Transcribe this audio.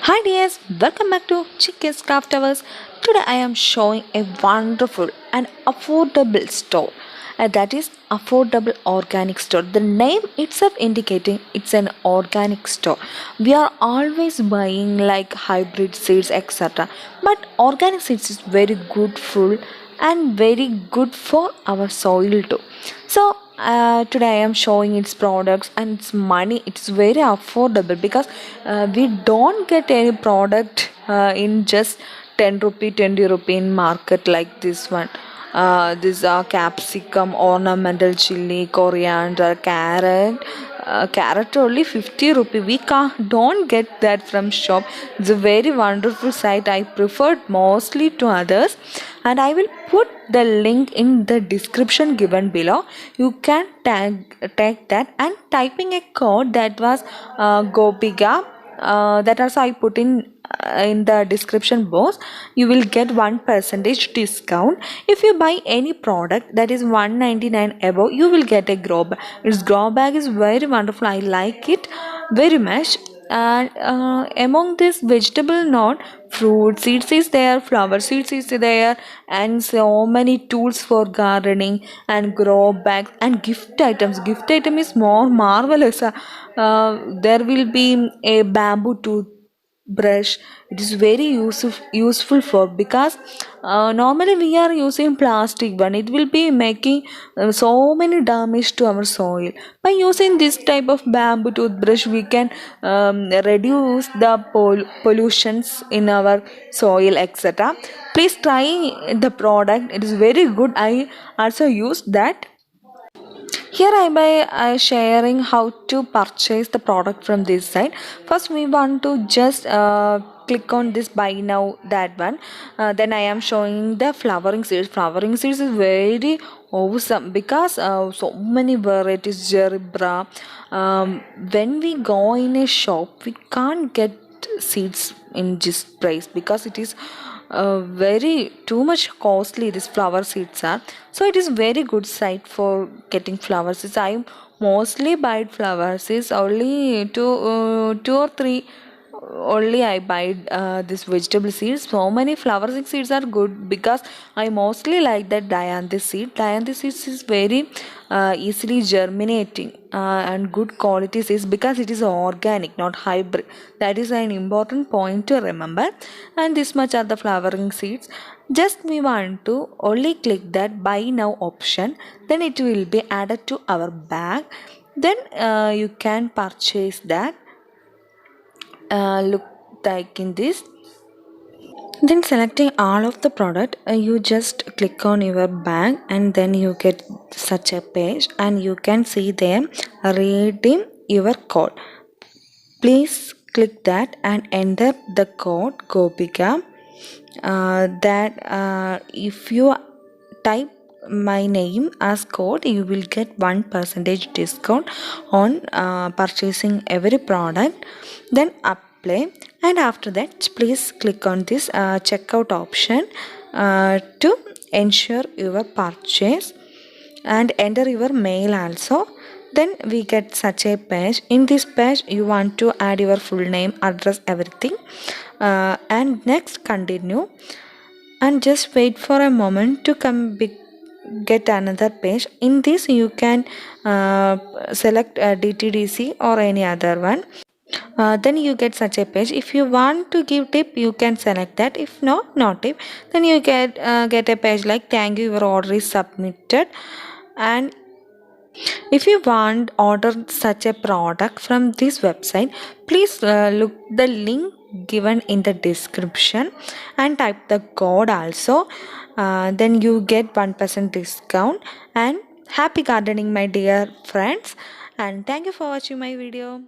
Hi dears, welcome back to Chicken's Craft Hours. Today I am showing a wonderful and affordable store. And that is affordable organic store. The name itself indicating it's an organic store. We are always buying like hybrid seeds etc. But organic seeds is very good for and very good for our soil too. So today I am showing its products and its money. It's very affordable because we don't get any product in just 10 rupee 20 rupee in market like this one. This capsicum, ornamental chili, coriander, carrot only 50 rupee. We don't get that from shop. It's a very wonderful site. I preferred mostly to others, and I will put the link in the description given below. You can tag that and typing a code that was Gopika. That also I put in the description box. You will get 1% discount if you buy any product that is 199 above. You will get a grow bag. Its grow bag is very wonderful. I like it very much. And among this vegetable not fruit seeds is there, flower seeds is there, and so many tools for gardening and grow bags and gift item is more marvelous. There will be a bamboo toothbrush. It is very useful for because normally we are using plastic one. It will be making so many damage to our soil. By using this type of bamboo toothbrush we can reduce the pollutions in our soil etc. Please try the product. It is very good. I also use that. Here I by sharing how to purchase the product from this site. First we want to just click on this buy now that one. Then I am showing the flowering seeds. Flowering seeds is very awesome because so many varieties gerbera. When we go in a shop we can't get seeds in this price because it is very too much costly. These flower seeds are, so it is very good site for getting flower seeds. I mostly buy flower seeds only two or three only. I buy this vegetable seeds. So many flower seeds are good because I mostly like that dianthus seed. Dianthus seeds is very easily germinating and good quality seeds because it is organic not hybrid. That is an important point to remember. And this much are the flowering seeds. Just we want to only click that buy now option, then it will be added to our bag. Then you can purchase that. Look like in this. Then selecting all of the product, you just click on your bag and then you get such a page and you can see there redeem your code. Please click that and enter the code Gopika. If you type my name as code, you will get 1% discount on purchasing every product. Then apply, and after that please click on this checkout option to ensure your purchase and enter your mail also. Then we get such a page. In this page you want to add your full name, address, everything, and next continue, and just wait for a moment to get another page. In this you can select DTDC or any other one. Then you get such a page. If you want to give tip you can select that. If not, no tip. Then you get a page like thank you, your order is submitted. And if you want order such a product from this website, please look the link given in the description and type the code also. Then you get 1% discount. And happy gardening my dear friends, and thank you for watching my video.